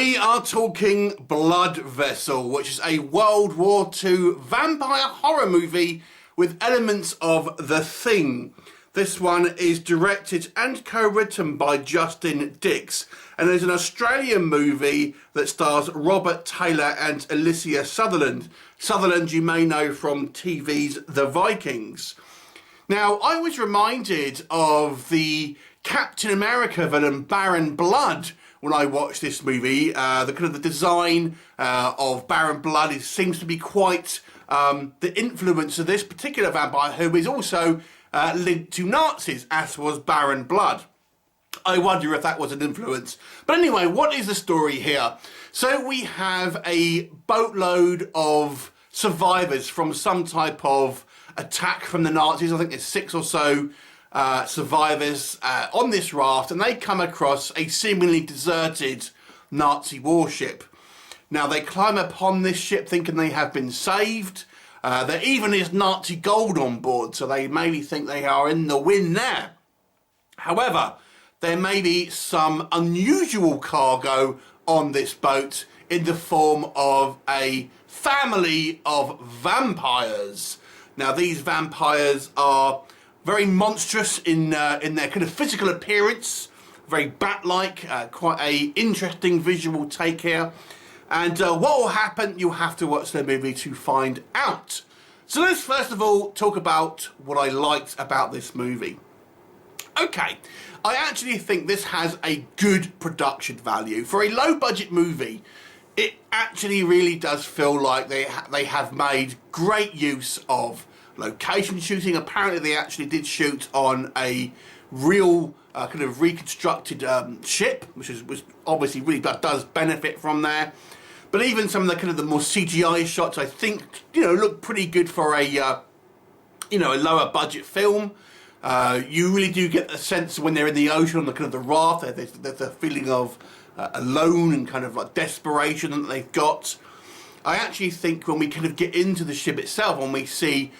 We are talking Blood Vessel, which is a World War II vampire horror movie with elements of The Thing. This one is directed and co-written by Justin Dix, and is an Australian movie that stars Robert Taylor and Alicia Sutherland. Sutherland you may know from TV's The Vikings. Now, I was reminded of the Captain America villain Baron Blood when I watched this movie. The design of Baron Blood seems to be quite the influence of this particular vampire, who is also linked to Nazis, as was Baron Blood. I wonder if that was an influence. But anyway, what is the story here? So we have a boatload of survivors from some type of attack from the Nazis. I think there's 6 or so survivors on this raft, and they come across a seemingly deserted Nazi warship. Now they climb upon this ship thinking they have been saved. There even is Nazi gold on board, so they maybe think they are in the win there. However, there may be some unusual cargo on this boat in the form of a family of vampires. Now these vampires are very monstrous in their kind of physical appearance, very bat-like, quite a interesting visual take here. And what will happen, you'll have to watch the movie to find out. So let's first of all talk about what I liked about this movie. Okay, I actually think this has a good production value. For a low-budget movie, it actually really does feel like they have made great use of location shooting. Apparently they actually did shoot on a real kind of reconstructed ship, which obviously really does benefit from there. But even some of the kind of the more CGI shots, I think, look pretty good for a a lower budget film. You really do get the sense when they're in the ocean on the kind of the raft, there's a feeling of alone and kind of like desperation that they've got. I actually think when we kind of get into the ship itself, when we see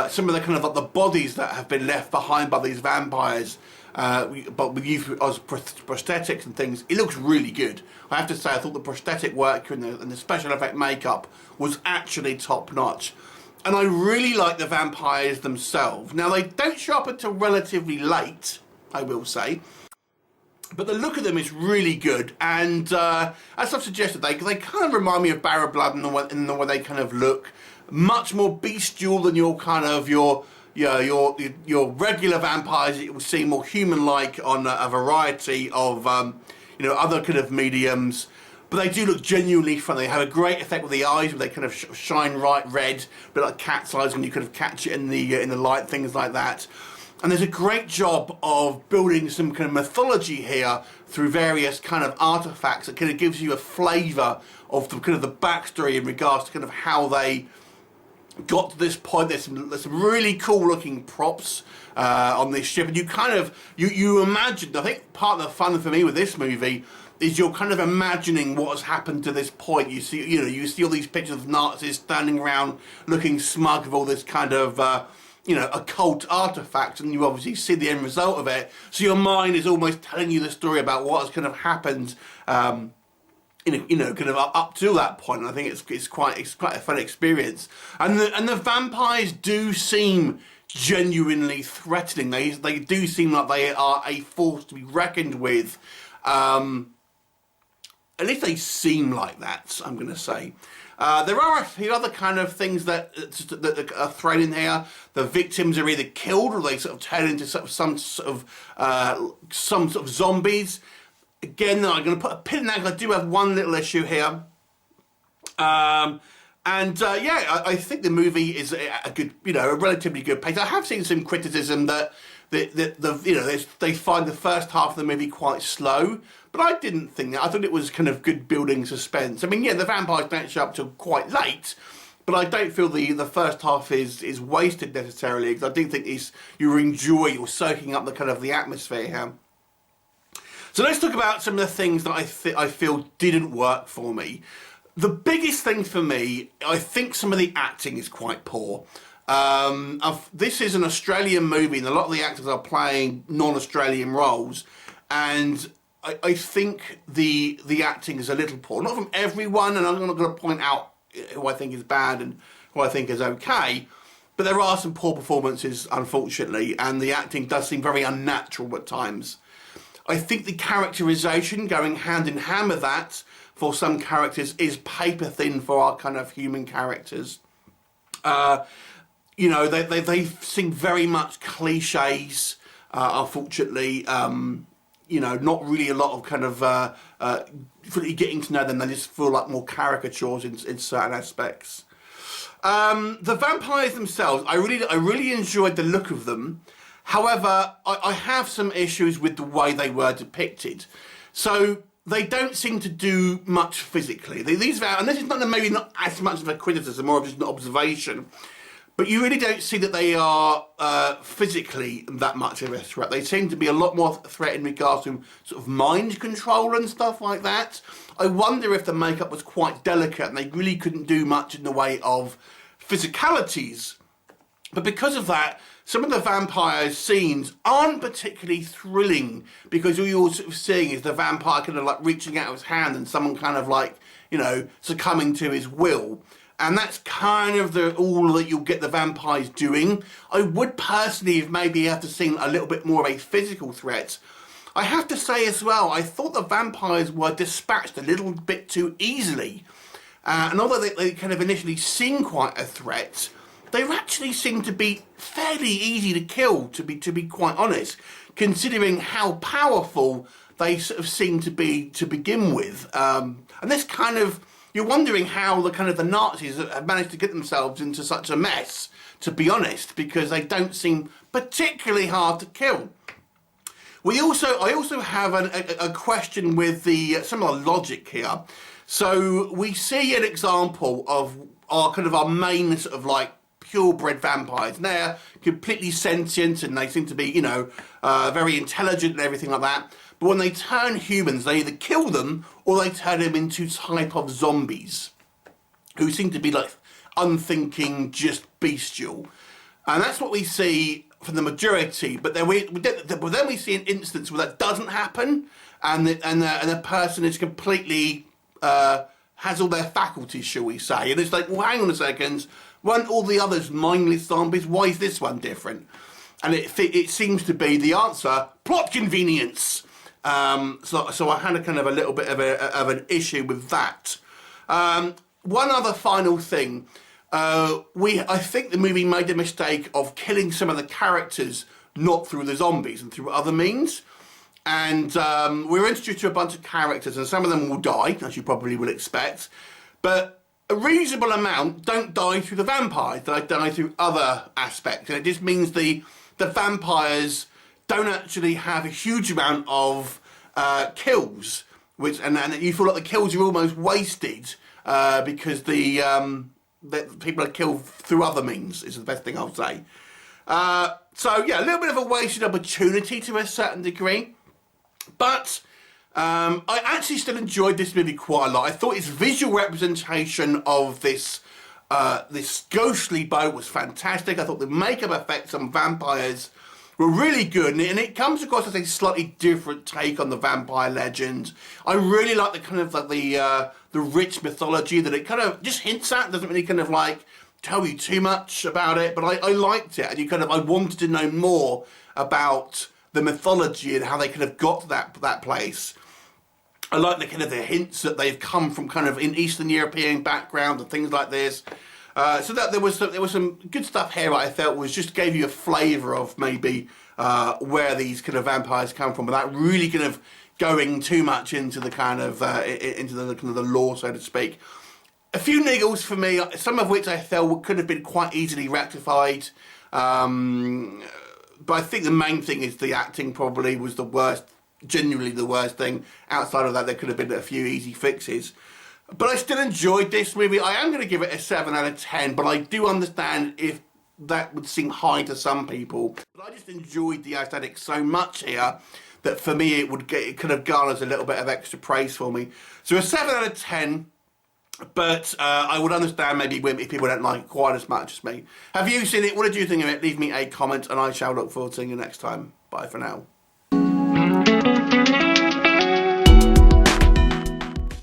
some of the kind of like the bodies that have been left behind by these vampires, but with use of prosthetics and things, it looks really good. I have to say, I thought the prosthetic work and the special effect makeup was actually top notch. And I really like the vampires themselves. Now, they don't show up until relatively late, I will say, but the look of them is really good. And as I've suggested, they kind of remind me of Baron Blood in the way they kind of look. Much more bestial than your regular vampires that you will see, more human-like on a variety of other kind of mediums. But they do look genuinely fun. They have a great effect with the eyes, where they kind of shine right red, a bit like cat's eyes when you kind of catch it in the light, things like that. And there's a great job of building some kind of mythology here through various kind of artifacts that kind of gives you a flavour of the kind of the backstory in regards to kind of how they got to this point. There's some really cool looking props on this ship, and you kind of you imagine. I think part of the fun for me with this movie is you're kind of imagining what has happened to this point. You see, you see all these pictures of Nazis standing around looking smug with all this kind of occult artifacts, and you obviously see the end result of it. So your mind is almost telling you the story about what has kind of happened. Kind of up to that point. And I think it's quite a fun experience. And the vampires do seem genuinely threatening. They do seem like they are a force to be reckoned with. At least they seem like that, I'm going to say. There are a few other kind of things that are thrown in here. The victims are either killed or they sort of turn into some sort of zombies. Again, I'm going to put a pin in that because I do have one little issue here. I think the movie is a good, a relatively good pace. I have seen some criticism that they find the first half of the movie quite slow, but I didn't think that. I thought it was kind of good building suspense. I mean, yeah, the vampires don't show up till quite late, but I don't feel the first half is wasted necessarily, because I do think you're soaking up the kind of the atmosphere here. So let's talk about some of the things that I feel didn't work for me. The biggest thing for me, I think some of the acting is quite poor. This is an Australian movie, and a lot of the actors are playing non-Australian roles, and I think the acting is a little poor. Not from everyone, and I'm not going to point out who I think is bad and who I think is okay, but there are some poor performances, unfortunately, and the acting does seem very unnatural at times. I think the characterization going hand in hand with that for some characters is paper thin for our kind of human characters. You know, they seem very much cliches, unfortunately. You know, not really a lot of kind of really getting to know them. They just feel like more caricatures in certain aspects. The vampires themselves, I really enjoyed the look of them. However, I have some issues with the way they were depicted. So they don't seem to do much physically. These and this is maybe not as much of a criticism, more of just an observation. But you really don't see that they are physically that much of a threat. They seem to be a lot more threat in regards to sort of mind control and stuff like that. I wonder if the makeup was quite delicate and they really couldn't do much in the way of physicalities. But because of that, some of the vampire scenes aren't particularly thrilling, because all you're sort of seeing is the vampire kind of like reaching out his hand and someone kind of like, you know, succumbing to his will. And that's kind of all that you'll get the vampires doing. I would personally maybe have to seen a little bit more of a physical threat. I have to say as well, I thought the vampires were dispatched a little bit too easily. And although they kind of initially seem quite a threat, they actually seem to be fairly easy to kill, to be quite honest, considering how powerful they sort of seem to be to begin with. And this kind of, you're wondering how the Nazis have managed to get themselves into such a mess, to be honest, because they don't seem particularly hard to kill. I also have a question with some of the logic here. So we see an example of our main sort of like purebred vampires. And they're completely sentient and they seem to be, you know, very intelligent and everything like that. But when they turn humans, they either kill them or they turn them into type of zombies who seem to be like unthinking, just bestial. And that's what we see for the majority. But then we see an instance where that doesn't happen, and the person is completely has all their faculties, shall we say? And it's like, well, hang on a second. Weren't all the others mindless zombies? Why is this one different? And it seems to be the answer: plot convenience. So I had a little bit of an issue with that. One other final thing. I think the movie made a mistake of killing some of the characters not through the zombies and through other means. And we're introduced to a bunch of characters, and some of them will die, as you probably will expect. But a reasonable amount don't die through the vampires; they die through other aspects. And it just means the vampires don't actually have a huge amount of kills, and you feel like the kills are almost wasted because the people are killed through other means, is the best thing I'll say. So yeah, a little bit of a wasted opportunity to a certain degree, but I actually still enjoyed this movie quite a lot. I thought its visual representation of this ghostly boat was fantastic. I thought the makeup effects on vampires were really good, and it comes across as a slightly different take on the vampire legend. I really like the rich mythology that it kind of just hints at. Doesn't really kind of like tell you too much about it, but I liked it, and I wanted to know more about the mythology and how they kind of got to that place. I like the hints that they've come from kind of in Eastern European background and things like this. So that there was some good stuff here that I felt was just gave you a flavour of maybe where these kind of vampires come from, without really kind of going too much into the into the lore, so to speak. A few niggles for me, some of which I felt could have been quite easily rectified. But I think the main thing is the acting probably was the worst, genuinely the worst thing. Outside of that, there could have been a few easy fixes. But I still enjoyed this movie. I am going to give it a 7 out of 10, but I do understand if that would seem high to some people. But I just enjoyed the aesthetics so much here that for me it kind of garners a little bit of extra praise for me. So a 7 out of 10, but I would understand maybe if people don't like it quite as much as me. Have you seen it? What did you think of it? Leave me a comment and I shall look forward to seeing you next time. Bye for now.